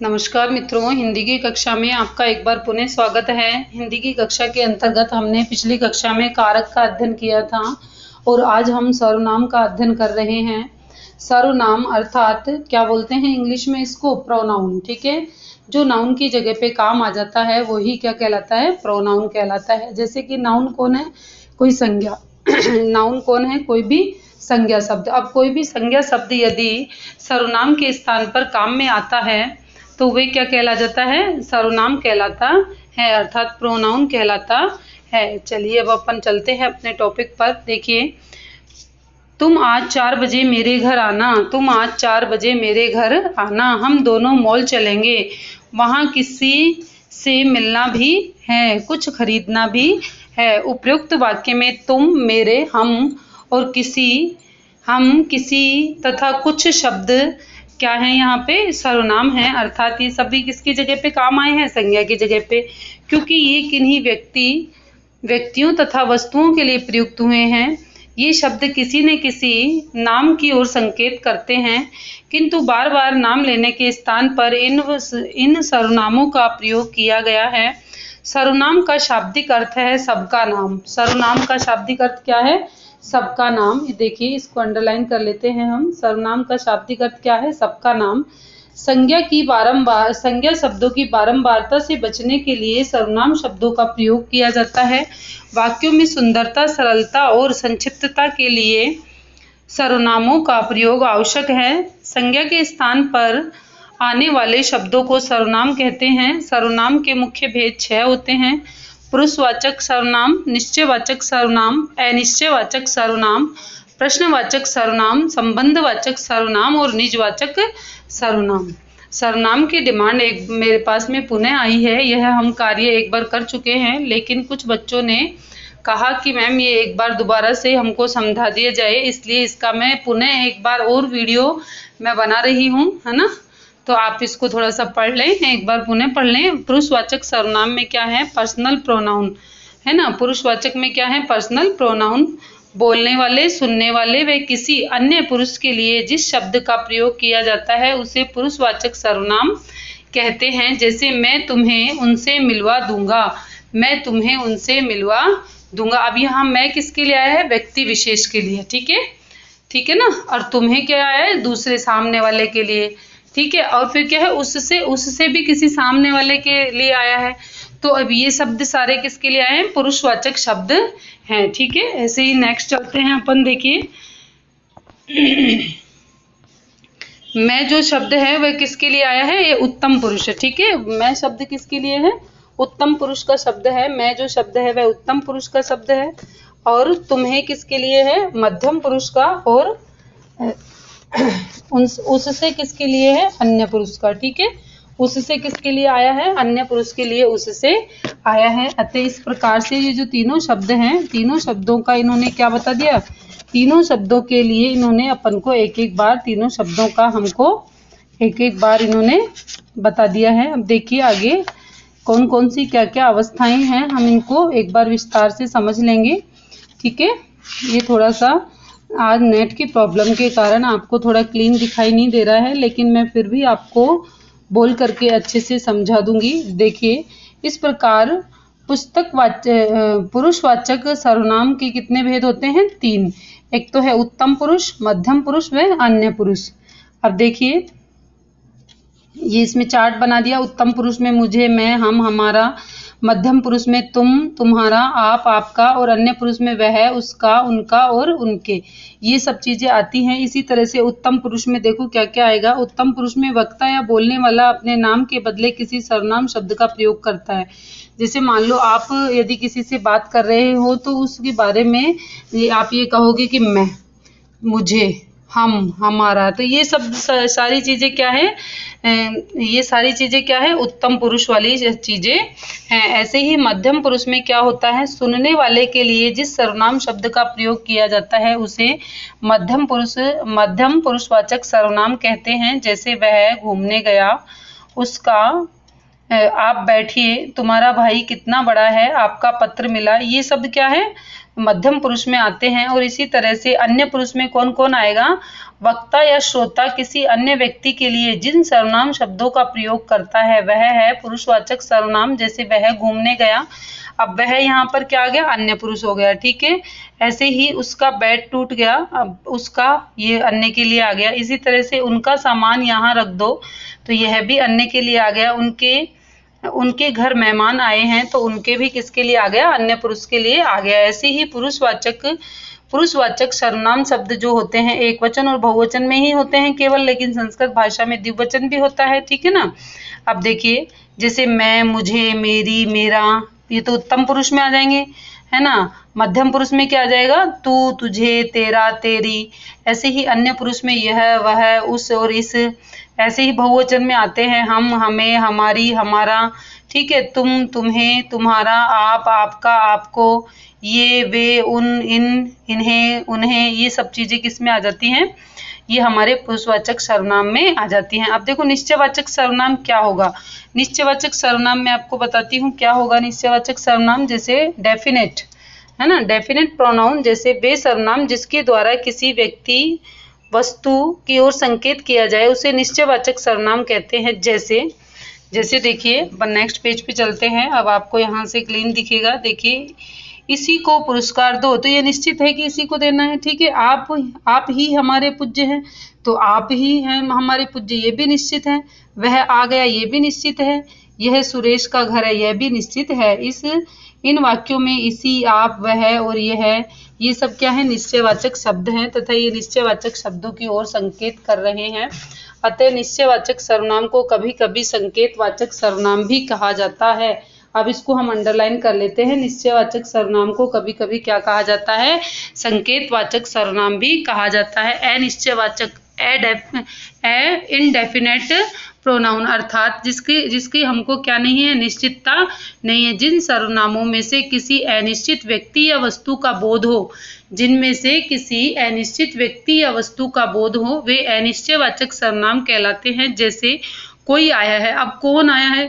नमस्कार मित्रों, हिंदी की कक्षा में आपका एक बार पुनः स्वागत है। हिंदी की कक्षा के अंतर्गत हमने पिछली कक्षा में कारक का अध्ययन किया था और आज हम सर्वनाम का अध्ययन कर रहे हैं। सर्वनाम अर्थात क्या बोलते हैं इंग्लिश में इसको, प्रोनाउन। ठीक है, जो नाउन की जगह पे काम आ जाता है वही क्या कहलाता है, प्रोनाउन कहलाता है। जैसे कि नाउन कौन है, कोई संज्ञा नाउन कौन है, कोई भी संज्ञा शब्द। अब कोई भी संज्ञा शब्द यदि सर्वनाम के स्थान पर काम में आता है तो वे क्या कहला जाता है, सर्वनाम कहलाता है, अर्थात प्रोनाउन कहलाता है। चलिए अब अपन चलते हैं अपने टॉपिक पर। देखिए, तुम आज 4 बजे मेरे घर आना, तुम आज 4 बजे मेरे घर आना। हम दोनों मॉल चलेंगे, वहाँ किसी से मिलना भी है, कुछ खरीदना भी है। उपयुक्त वाक्य में तुम, मेरे, हम और किसी तथा कुछ शब्द क्या है, यहाँ पे सर्वनाम है, अर्थात ये सभी किसकी जगह पे काम आए हैं, संज्ञा की जगह पे, क्योंकि ये किन्हीं व्यक्तियों तथा वस्तुओं के लिए प्रयुक्त हुए हैं। ये शब्द किसी न किसी नाम की ओर संकेत करते हैं, किंतु बार बार नाम लेने के स्थान पर इन सर्वनामों का प्रयोग किया गया है। सर्वनाम का शाब्दिक अर्थ है सबका नाम। सर्वनाम का शाब्दिक अर्थ क्या है, सबका नाम। देखिए, इसको अंडरलाइन कर लेते हैं हम। सर्वनाम का शाब्दिक अर्थ क्या है, सबका नाम। संज्ञा शब्दों की बारंबारता से बचने के लिए सर्वनाम शब्दों का प्रयोग किया जाता है। वाक्यों में सुंदरता, सरलता और संक्षिप्तता के लिए सर्वनामों का प्रयोग आवश्यक है। संज्ञा के स्थान पर आने वाले शब्दों को सर्वनाम कहते हैं। सर्वनाम के मुख्य भेद 6 होते हैं: पुरुषवाचक सर्वनाम, निश्चयवाचक सर्वनाम, अनिश्चयवाचक सर्वनाम, प्रश्नवाचक सर्वनाम, संबंधवाचक सर्वनाम और निजवाचक सर्वनाम। सर्वनाम की डिमांड एक मेरे पास में पुनः आई है। यह हम कार्य एक बार कर चुके हैं, लेकिन कुछ बच्चों ने कहा कि मैम ये एक बार दोबारा से हमको समझा दिया जाए, इसलिए इसका मैं पुनः एक बार और वीडियो मैं बना रही हूँ, है ना। तो आप इसको थोड़ा सा पढ़ लें, एक बार पुनः पढ़ लें। पुरुषवाचक सर्वनाम में क्या है, पर्सनल प्रोनाउन, है ना। पुरुषवाचक में क्या है, पर्सनल प्रोनाउन। बोलने वाले, सुनने वाले व किसी अन्य पुरुष के लिए जिस शब्द का प्रयोग किया जाता है उसे पुरुषवाचक सर्वनाम कहते हैं। जैसे मैं तुम्हें उनसे मिलवा दूंगा, मैं तुम्हें उनसे मिलवा दूंगा। अब यहाँ मैं किसके लिए आया है, व्यक्ति विशेष के लिए। ठीक है ना। और तुम्हें क्या आया है, दूसरे सामने वाले के लिए। ठीक है, और फिर क्या है, उससे भी किसी सामने वाले के लिए आया है। तो अब ये शब्द सारे किसके लिए आए हैं, पुरुषवाचक शब्द हैं। ठीक है, ऐसे ही नेक्स्ट चलते हैं अपन। देखिए, मैं जो शब्द है वह किसके लिए आया है, ये उत्तम पुरुष है। ठीक है, मैं शब्द किसके लिए है, उत्तम पुरुष का शब्द है। मैं जो शब्द है वह उत्तम पुरुष का शब्द है। और तुम्हें किसके लिए है, मध्यम पुरुष का। और उससे किसके लिए है, अन्य पुरुष का। ठीक है, उससे किसके लिए आया है, अन्य पुरुष के लिए उससे आया है। अतः इस प्रकार से ये जो तीनों शब्द हैं, तीनों शब्दों का इन्होंने क्या बता दिया, तीनों शब्दों के लिए इन्होंने अपन को एक एक बार, तीनों शब्दों का हमको एक एक बार इन्होंने बता दिया है। अब देखिए आगे कौन कौन सी क्या क्या अवस्थाएं हैं, हम इनको एक बार विस्तार से समझ लेंगे। ठीक है, ये थोड़ा सा आज नेट की प्रॉब्लम के कारण आपको थोड़ा क्लीन दिखाई नहीं दे रहा है, लेकिन मैं फिर भी आपको बोल करके अच्छे से समझा दूंगी। देखिए, इस प्रकार पुरुषवाचक सर्वनाम के कितने भेद होते हैं, 3। एक तो है उत्तम पुरुष, मध्यम पुरुष व अन्य पुरुष। अब देखिए, ये इसमें चार्ट बना दिया। उत्तम पुरुष में मुझे, मैं, हम, हमारा। मध्यम पुरुष में तुम, तुम्हारा, आप, आपका। और अन्य पुरुष में वह, उसका, उनका और उनके। ये सब चीजें आती हैं। इसी तरह से उत्तम पुरुष में देखो क्या क्या आएगा। उत्तम पुरुष में वक्ता या बोलने वाला अपने नाम के बदले किसी सर्वनाम शब्द का प्रयोग करता है। जैसे मान लो आप यदि किसी से बात कर रहे हो तो उसके बारे में आप ये कहोगे कि मैं, मुझे, हम, हमारा। तो ये सब सारी चीजें क्या है, ये सारी चीजें क्या है, उत्तम पुरुष वाली चीजें हैं। ऐसे ही मध्यम पुरुष में क्या होता है, सुनने वाले के लिए जिस सर्वनाम शब्द का प्रयोग किया जाता है उसे मध्यम पुरुषवाचक सर्वनाम कहते हैं। जैसे वह घूमने गया, उसका, आप बैठिए, तुम्हारा भाई कितना बड़ा है, आपका पत्र मिला। ये सब क्या है, मध्यम पुरुष में आते हैं। और इसी तरह से अन्य पुरुष में कौन कौन आएगा, वक्ता या श्रोता किसी अन्य व्यक्ति के लिए जिन सर्वनाम शब्दों का प्रयोग करता है वह है पुरुषवाचक सर्वनाम। जैसे वह घूमने गया, अब वह यहाँ पर क्या आ गया, अन्य पुरुष हो गया, ठीक है। ऐसे ही उसका बेड टूट गया, अब उसका ये अन्य के लिए आ गया। इसी तरह से उनका सामान यहाँ रख दो, तो यह भी अन्य के लिए आ गया। उनके घर मेहमान आए हैं, तो उनके भी किसके लिए आ गया, अन्य पुरुष के लिए आ गया। ऐसे ही पुरुषवाचक सर्वनाम शब्द जो होते हैं एक वचन और बहुवचन में ही होते हैं केवल, लेकिन संस्कृत भाषा में द्विवचन भी होता है, ठीक है ना। अब देखिए, जैसे मैं, मुझे, मेरी, मेरा, ये तो उत्तम पुरुष में आ जाएंगे, है ना। मध्यम पुरुष में क्या आ जाएगा, तू, तुझे, तेरा, तेरी। ऐसे ही अन्य पुरुष में यह, वह, उस और इस। ऐसे ही बहुवचन में आते हैं हम, हमें, हमारी, हमारा, ठीक है, तुम, तुम्हें, तुम्हारा, आप, आपका, आपको, ये, वे, उन, इन, इन्हें, उन्हें। ये सब चीजें किस में आ जाती हैं, ये हमारे पुरुषवाचक सर्वनाम में आ जाती हैं। अब देखो निश्चयवाचक सर्वनाम क्या होगा। निश्चयवाचक सर्वनाम मैं आपको बताती हूँ क्या होगा निश्चयवाचक सर्वनाम। जैसे डेफिनेट, है ना, डेफिनेट प्रोनाउन, जैसे वे सर्वनाम जिसके द्वारा किसी व्यक्ति वस्तु की ओर संकेत किया जाए उसे निश्चयवाचक सर्वनाम कहते हैं। जैसे देखिए, नेक्स्ट पेज पे चलते हैं। अब आपको यहाँ से क्लीन दिखेगा, देखिए, इसी को पुरस्कार दो, तो ये निश्चित है कि इसी को देना है, ठीक है। आप ही हमारे पूज्य हैं, तो आप ही हैं हमारे पूज्य, ये भी निश्चित है। वह आ गया, ये भी निश्चित है। यह सुरेश का घर है, यह भी निश्चित है। इन वाक्यों में इसी, आप, वह और यह, ये सब क्या है, निश्चयवाचक शब्द हैं तथा ये निश्चयवाचक शब्दों की ओर संकेत कर रहे हैं। अतः निश्चयवाचक सर्वनाम को कभी कभी संकेतवाचक सर्वनाम भी कहा जाता है। अब इसको हम अंडरलाइन कर लेते हैं। निश्चयवाचक सर्वनाम को कभी कभी क्या कहा जाता है, संकेतवाचक सर्वनाम भी कहा जाता है। अनिश्चयवाचक, इनडेफिनेट प्रोनाउन, अर्थात जिसकी हमको क्या नहीं है, निश्चितता नहीं है। जिन सर्वनामों में से किसी अनिश्चित व्यक्ति या वस्तु का बोध हो, जिनमें से किसी अनिश्चित व्यक्ति या वस्तु का बोध हो, वे अनिश्चयवाचक सर्वनाम कहलाते हैं। जैसे कोई आया है, अब कौन आया है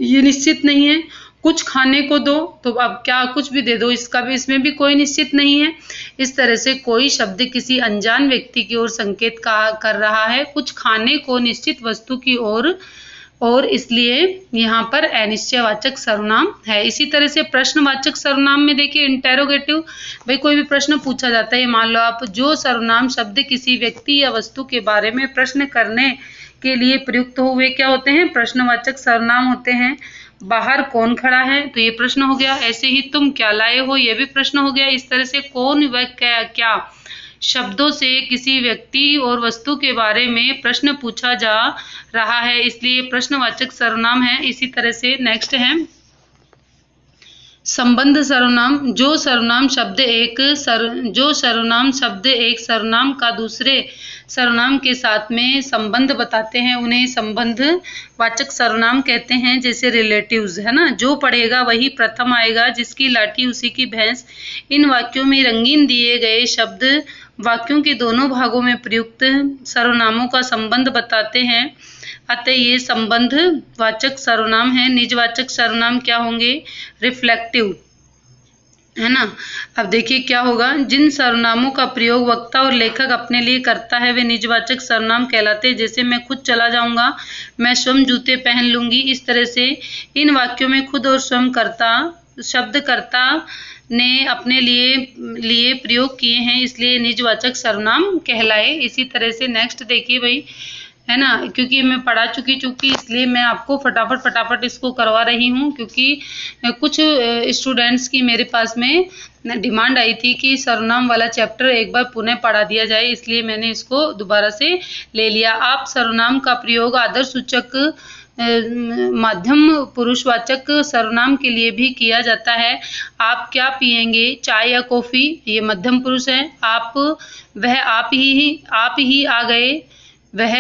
ये निश्चित नहीं है। कुछ खाने को दो, तो अब क्या कुछ भी दे दो, इसमें भी कोई निश्चित नहीं है। इस तरह से कोई शब्द किसी अनजान व्यक्ति की ओर संकेत कर रहा है कुछ खाने को निश्चित वस्तु की ओर, और इसलिए यहाँ पर अनिश्चयवाचक सर्वनाम है। इसी तरह से प्रश्नवाचक सर्वनाम में देखिए, इंटेरोगेटिव, भाई कोई भी प्रश्न पूछा जाता है, मान लो आप, जो सर्वनाम शब्द किसी व्यक्ति या वस्तु के बारे में प्रश्न करने के लिए प्रयुक्त हुए क्या होते हैं, प्रश्नवाचक सर्वनाम होते हैं। बाहर कौन खड़ा है, तो ये प्रश्न हो गया। ऐसे ही तुम क्या लाए हो, ये भी प्रश्न हो गया। इस तरह से कौन व क्या शब्दों से किसी व्यक्ति और वस्तु के बारे में प्रश्न पूछा जा रहा है, इसलिए प्रश्नवाचक सर्वनाम है। इसी तरह से नेक्स्ट है संबंध सर्वनाम। जो सर्वनाम शब्द एक सर्वनाम का दूसरे सर्वनाम के साथ में संबंध बताते हैं उन्हें संबंध वाचक सर्वनाम कहते हैं। जैसे रिलेटिव्स, है ना, जो पढ़ेगा वही प्रथम आएगा, जिसकी लाठी उसी की भैंस। इन वाक्यों में रंगीन दिए गए शब्द वाक्यों के दोनों भागों में प्रयुक्त सर्वनामों का संबंध बताते हैं, अतः ये संबंध वाचक सर्वनाम है। निजवाचक सर्वनाम क्या होंगे, रिफ्लेक्टिव, है ना। अब देखिए क्या होगा, जिन सर्वनामों का प्रयोग वक्ता और लेखक अपने लिए करता है वे निजवाचक सर्वनाम कहलाते हैं। जैसे मैं खुद चला जाऊंगा, मैं स्वयं जूते पहन लूंगी। इस तरह से इन वाक्यों में खुद और स्वयं शब्दकर्ता ने अपने लिए प्रयोग किए हैं, इसलिए निजवाचक सर्वनाम कहलाए। इसी तरह से नेक्स्ट देखिए भाई, है ना, क्योंकि मैं पढ़ा चुकी इसलिए मैं आपको फटाफट इसको करवा रही हूँ, क्योंकि कुछ स्टूडेंट्स की मेरे पास में डिमांड आई थी कि सर्वनाम वाला चैप्टर एक बार पुनः पढ़ा दिया जाए, इसलिए मैंने इसको दोबारा से ले लिया। आप सर्वनाम का प्रयोग आदर सूचक मध्यम पुरुषवाचक सर्वनाम के लिए भी किया जाता है। आप क्या पिएंगे, चाय या कॉफी, ये मध्यम पुरुष है। वह आप ही आ गए, वह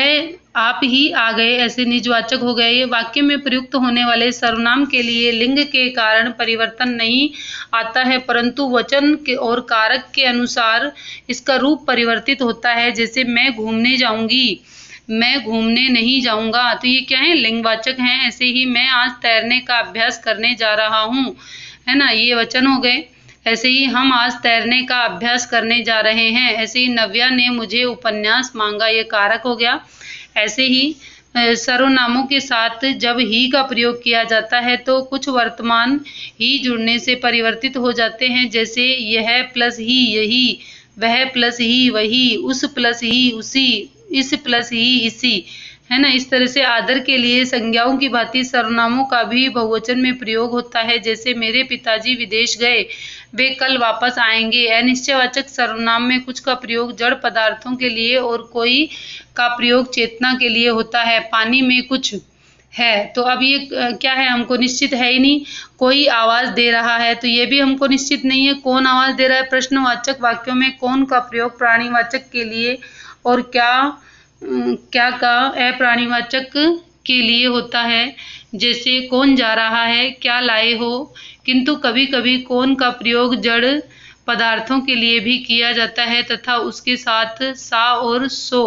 आप ही आ गए, ऐसे निजवाचक हो गए। ये वाक्य में प्रयुक्त होने वाले सर्वनाम के लिए लिंग के कारण परिवर्तन नहीं आता है, परंतु वचन के और कारक के अनुसार इसका रूप परिवर्तित होता है। जैसे मैं घूमने जाऊंगी, मैं घूमने नहीं जाऊंगा, तो ये क्या है, लिंगवाचक हैं। ऐसे ही मैं आज तैरने का अभ्यास करने जा रहा हूँ, है ना, ये वचन हो गए। ऐसे ही हम आज तैरने का अभ्यास करने जा रहे हैं। ऐसे ही नव्या ने मुझे उपन्यास मांगा, ये कारक हो गया। ऐसे ही सर्वनामों के साथ जब ही का प्रयोग किया जाता है तो कुछ वर्तमान ही जुड़ने से परिवर्तित हो जाते हैं, जैसे यह प्लस ही यही, वह प्लस ही वही, उस प्लस ही उसी, इस प्लस ही इसी, है ना। इस तरह से आदर के लिए संज्ञाओं की भांति सर्वनामों का भी बहुवचन में प्रयोग होता है, जैसे मेरे पिताजी विदेश गए, वे कल वापस आएंगे। अनिश्चयवाचक सर्वनाम में कुछ का प्रयोग जड़ पदार्थों के लिए और कोई का प्रयोग चेतना के लिए होता है। पानी में कुछ है, तो अब ये क्या है, हमको निश्चित है ही नहीं। कोई आवाज दे रहा है, तो ये भी हमको निश्चित नहीं है कौन आवाज दे रहा है। प्रश्नवाचक वाक्यों में कौन का प्रयोग प्राणीवाचक के लिए और क्या का अप्राणीवाचक के लिए होता है, जैसे कौन जा रहा है, क्या लाए हो। किंतु कभी कभी कौन का प्रयोग जड़ पदार्थों के लिए भी किया जाता है तथा उसके साथ सा और सो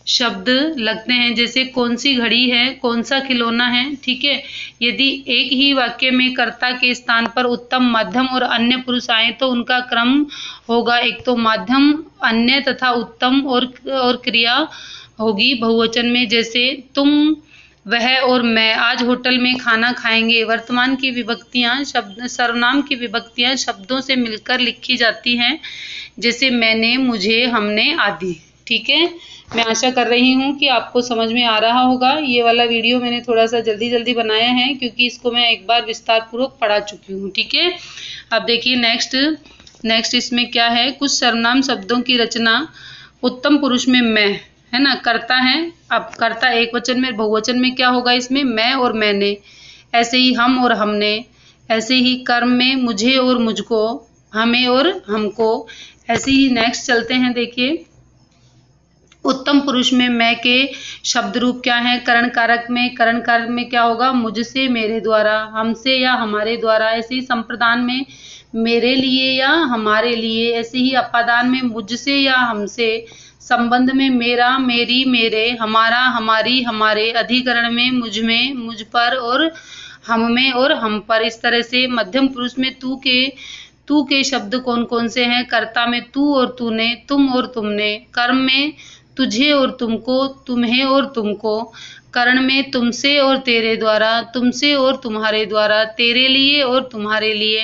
शब्द लगते हैं, जैसे कौन सी घड़ी है, कौन सा खिलौना है। ठीक है, यदि एक ही वाक्य में कर्ता के स्थान पर उत्तम, मध्यम और अन्य पुरुष आए तो उनका क्रम होगा एक तो मध्यम, अन्य तथा उत्तम, और क्रिया होगी बहुवचन में, जैसे तुम, वह और मैं आज होटल में खाना खाएंगे। वर्तमान की विभक्तियां सर्वनाम की विभक्तियां शब्दों से मिलकर लिखी जाती हैं, जैसे मैंने, मुझे, हमने आदि। ठीक है, मैं आशा कर रही हूँ कि आपको समझ में आ रहा होगा। ये वाला वीडियो मैंने थोड़ा सा जल्दी जल्दी बनाया है क्योंकि इसको मैं एक बार विस्तार पूर्वक पढ़ा चुकी हूँ। ठीक है, अब देखिए नेक्स्ट इसमें क्या है, कुछ सर्वनाम शब्दों की रचना। उत्तम पुरुष में मैं, है ना, कर्ता है। अब कर्ता एक वचन में, बहुवचन में क्या होगा, इसमें मैं और मैंने। ऐसे ही हम और हमने। ऐसे ही कर्म में मुझे और मुझको, हमें और हमको। ऐसे ही नेक्स्ट चलते हैं, देखिए उत्तम पुरुष में मैं के शब्द रूप क्या है। करण कारक में क्या होगा, मुझसे, मेरे द्वारा, हमसे या हमारे द्वारा। ऐसे ही संप्रदान में मेरे लिए या हमारे लिए। ऐसे ही अपादान में मुझसे या हमसे। संबंध में मेरा, मेरी, मेरे, हमारा, हमारी, हमारे। अधिकरण में मुझ में, मुझ पर, और हम में और हम पर। इस तरह से मध्यम पुरुष में तू के शब्द कौन कौन से हैं। कर्ता में तू और तूने, तुम और तुमने। कर्म में तुझे और तुमको, तुम्हें और तुमको। करण में तुमसे और तेरे द्वारा, तुमसे और तुम्हारे द्वारा, तेरे लिए और तुम्हारे लिए,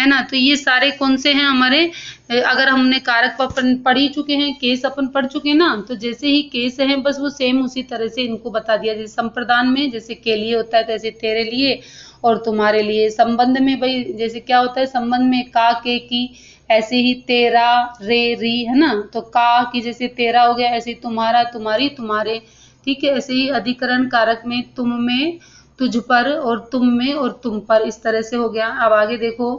है ना। तो ये सारे कौन से हैं हमारे, अगर हमने कारक अपन पढ़ ही चुके हैं, केस अपन पढ़ चुके हैं ना, तो जैसे ही केस हैं बस वो सेम उसी तरह से इनको बता दिया। जैसे संप्रदान में जैसे के लिए होता है, तैसे तेरे लिए और तुम्हारे लिए। संबंध में भाई जैसे क्या होता है, संबंध में का, के, की। ऐसे ही तेरा, रे, री, है ना, तो का की जैसे तेरा हो गया, ऐसे ही तुम्हारा, तुम्हारी, तुम्हारे। ठीक है, ऐसे ही अधिकरण कारक में तुम में, तुझ पर, और तुम में और तुम पर। इस तरह से हो गया। अब आगे देखो,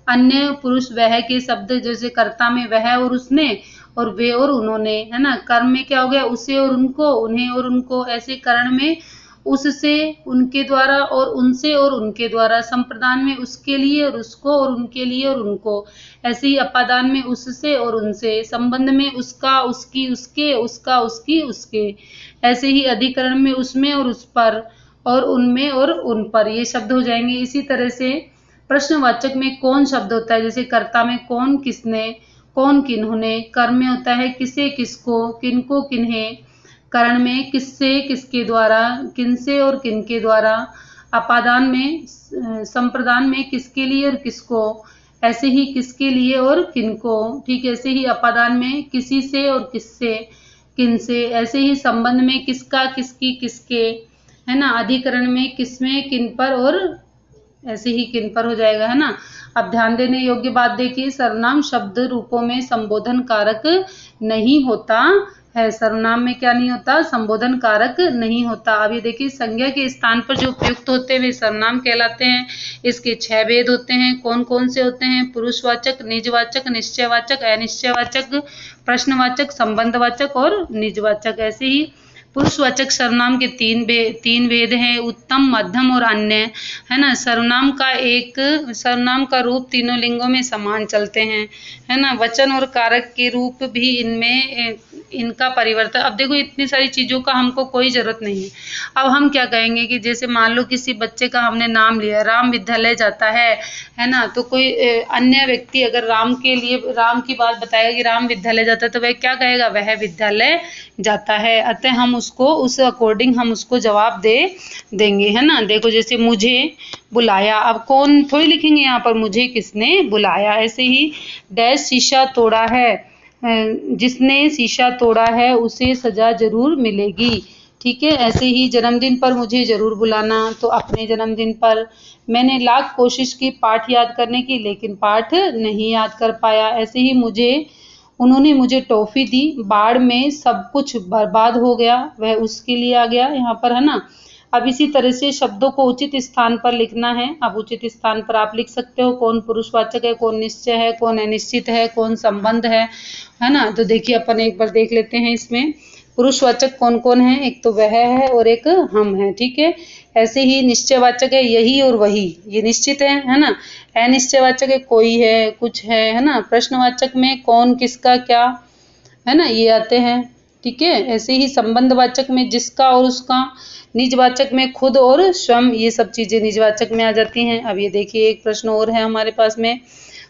अन्य पुरुष वह के शब्द, जैसे कर्ता में वह और उसने, और वे और उन्होंने, है ना। कर्म में क्या हो गया, उसे और उनको, उन्हें और उनको। ऐसे करण में उससे, उनके द्वारा, और उनसे और उनके द्वारा। संप्रदान में उसके लिए और उसको, और उनके लिए और उनको। ऐसे ही अपादान में उससे और उनसे। संबंध में उसका, उसकी, उसके, उसका, उसकी, उसके। ऐसे ही अधिकरण में उसमें और उस पर, और उनमें और उन पर। ये शब्द हो जाएंगे। इसी तरह से प्रश्नवाचक में कौन शब्द होता है, जैसे कर्ता में कौन, किसने, कौन, किन्होंने। कर्म में होता है किसे, किसको, किनको, किन्हें। करण में किससे, किसके द्वारा, किनसे और किनके द्वारा। अपादान में, संप्रदान में किसके लिए और किसको। ऐसे ही किसके लिए और किनको। ठीक, ऐसे ही अपादान में किसी से और किससे, किनसे। ऐसे ही संबंध में किसका, किसकी, किसके, है ना। अधिकरण में किसमें, किन पर, और ऐसे ही किन पर हो जाएगा, है ना। अब ध्यान देने योग्य बात देखिए, सर्वनाम शब्द रूपों में संबोधन कारक नहीं होता है। सर्वनाम में क्या नहीं होता, संबोधन कारक नहीं होता। अब ये देखिए, संज्ञा के स्थान पर जो उपयुक्त होते हैं वे सर्वनाम कहलाते हैं। इसके 6 भेद होते हैं। कौन कौन से होते हैं, पुरुषवाचक, निजवाचक, निश्चयवाचक, अनिश्चयवाचक, प्रश्नवाचक, संबंधवाचक और निजवाचक। ऐसे ही पुरुषवाचक सर्वनाम के तीन भेद हैं, उत्तम, मध्यम और अन्य, है ना। सर्वनाम का रूप तीनों लिंगों में समान चलते हैं, है ना। वचन और कारक के रूप भी इनमें इनका परिवर्तन। अब देखो इतनी सारी चीज़ों का हमको कोई ज़रूरत नहीं है। अब हम क्या कहेंगे कि जैसे मान लो किसी बच्चे का हमने नाम लिया, राम विद्यालय जाता है ना। तो कोई अन्य व्यक्ति अगर राम के लिए राम की बात बताएगा कि राम विद्यालय जाता है, तो वह क्या कहेगा, वह विद्यालय जाता है। अतः हम उसको उस अकॉर्डिंग हम उसको जवाब देंगे, है ना। देखो जैसे मुझे बुलाया, अब कौन थोड़ी लिखेंगे यहाँ पर, मुझे किसने बुलाया। ऐसे ही डैश शीशा तोड़ा है, जिसने शीशा तोड़ा है उसे सजा जरूर मिलेगी, ठीक है। ऐसे ही जन्मदिन पर मुझे जरूर बुलाना, तो अपने जन्मदिन पर। मैंने लाख कोशिश की पाठ याद करने की, लेकिन पाठ नहीं याद कर पाया। ऐसे ही उन्होंने मुझे टॉफी दी, बाढ़ में सब कुछ बर्बाद हो गया, वह उसके लिए आ गया यहाँ पर, है ना। अब इसी तरह से शब्दों को उचित स्थान पर लिखना है। अब उचित स्थान पर आप लिख सकते हो कौन पुरुषवाचक है, कौन निश्चय है, कौन अनिश्चित है, कौन संबंध है ना। तो देखिए अपन एक बार देख लेते हैं इसमें पुरुषवाचक कौन कौन है। एक तो वह है और एक हम है, ठीक है। ऐसे ही निश्चयवाचक है यही और वही, ये निश्चित है ना। अनिश्चयवाचक है कोई है, कुछ है ना। प्रश्नवाचक में कौन, किसका, क्या, है ना, ये आते हैं, ठीक है। ऐसे ही संबंधवाचक में जिसका और उसका। निजवाचक में खुद और स्वयं, ये सब चीजें निजवाचक में आ जाती हैं। अब ये देखिए एक प्रश्न और है हमारे पास में,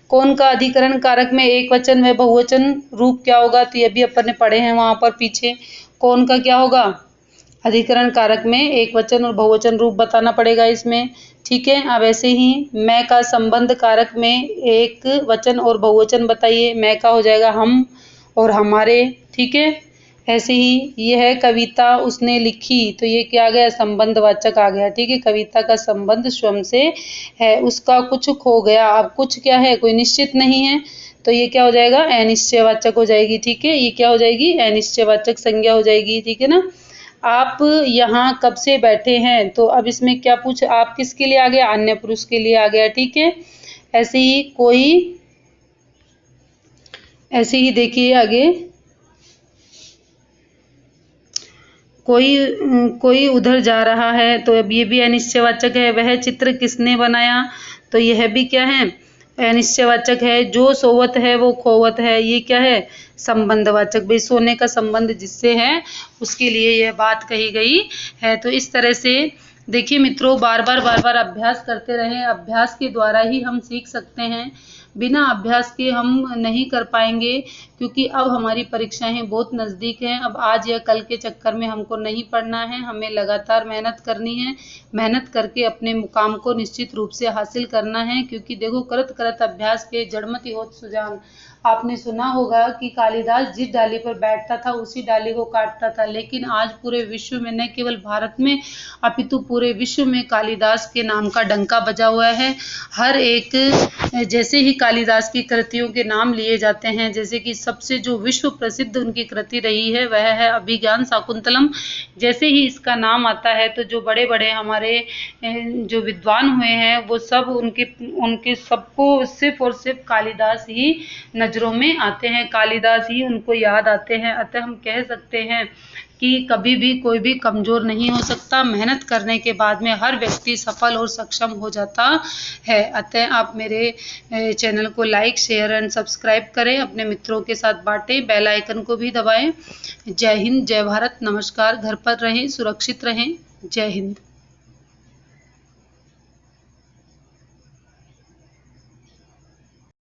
कौन का अधिकरण कारक में एक वचन व बहुवचन रूप क्या होगा। तो ये भी अपन ने पढ़े हैं वहां पर पीछे। कौन का क्या होगा, अधिकरण कारक में एक वचन और बहुवचन रूप बताना पड़ेगा इसमें, ठीक है। अब ऐसे ही मैं का संबंध कारक में एक वचन और बहुवचन बताइए। मैं का हो जाएगा हम और हमारे, ठीक है। ऐसे ही यह कविता उसने लिखी, तो ये क्या आ गया, संबंधवाचक आ गया, ठीक है। कविता का संबंध स्वयं से है। उसका कुछ खो गया, अब कुछ क्या है, कोई निश्चित नहीं है, तो ये क्या हो जाएगा, अनिश्चयवाचक हो जाएगी, ठीक है। ये क्या हो जाएगी, अनिश्चयवाचक संज्ञा हो जाएगी, ठीक है ना। आप यहाँ कब से बैठे हैं, तो अब इसमें क्या पूछ, आप किसके लिए आ गया, अन्य पुरुष के लिए आ गया, ठीक है। ऐसे ही देखिए आगे, कोई उधर जा रहा है, तो अब ये भी अनिश्चयवाचक है। वह चित्र किसने बनाया, तो यह भी क्या है, अनिश्चयवाचक है। जो सोवत है वो खोवत है, ये क्या है, संबंधवाचक। भाई सोने का संबंध जिससे है उसके लिए यह बात कही गई है। तो इस तरह से देखिए मित्रों, बार बार अभ्यास करते रहें। अभ्यास के द्वारा ही हम सीख सकते हैं, बिना अभ्यास के हम नहीं कर पाएंगे, क्योंकि अब हमारी परीक्षाएं बहुत नज़दीक हैं। अब आज या कल के चक्कर में हमको नहीं पढ़ना है, हमें लगातार मेहनत करनी है। मेहनत करके अपने मुकाम को निश्चित रूप से हासिल करना है, क्योंकि देखो करत करत अभ्यास के जड़मति होत सुजान। आपने सुना होगा कि कालिदास जिस डाली पर बैठता था उसी डाली को काटता था, लेकिन आज पूरे विश्व में, न केवल भारत में अपितु पूरे विश्व में कालिदास के नाम का डंका बजा हुआ है। हर एक, जैसे ही कालिदास की कृतियों के नाम लिए जाते हैं, जैसे कि सबसे जो विश्व प्रसिद्ध उनकी कृति रही है वह है अभिज्ञान शाकुंतलम। जैसे ही इसका नाम आता है तो जो बड़े बड़े हमारे जो विद्वान हुए हैं वो सब उनके सबको सिर्फ और सिर्फ कालिदास ही नजरों में आते हैं, कालिदास ही उनको याद आते हैं। अतः हम कह सकते हैं कि कभी भी कोई भी कमजोर नहीं हो सकता, मेहनत करने के बाद में हर व्यक्ति सफल और सक्षम हो जाता है। अतः आप मेरे चैनल को लाइक, शेयर एंड सब्सक्राइब करें, अपने मित्रों के साथ बांटें, बेल आइकन को भी दबाएं। जय हिंद, जय भारत, नमस्कार। घर पर रहें, सुरक्षित रहें। जय हिंद।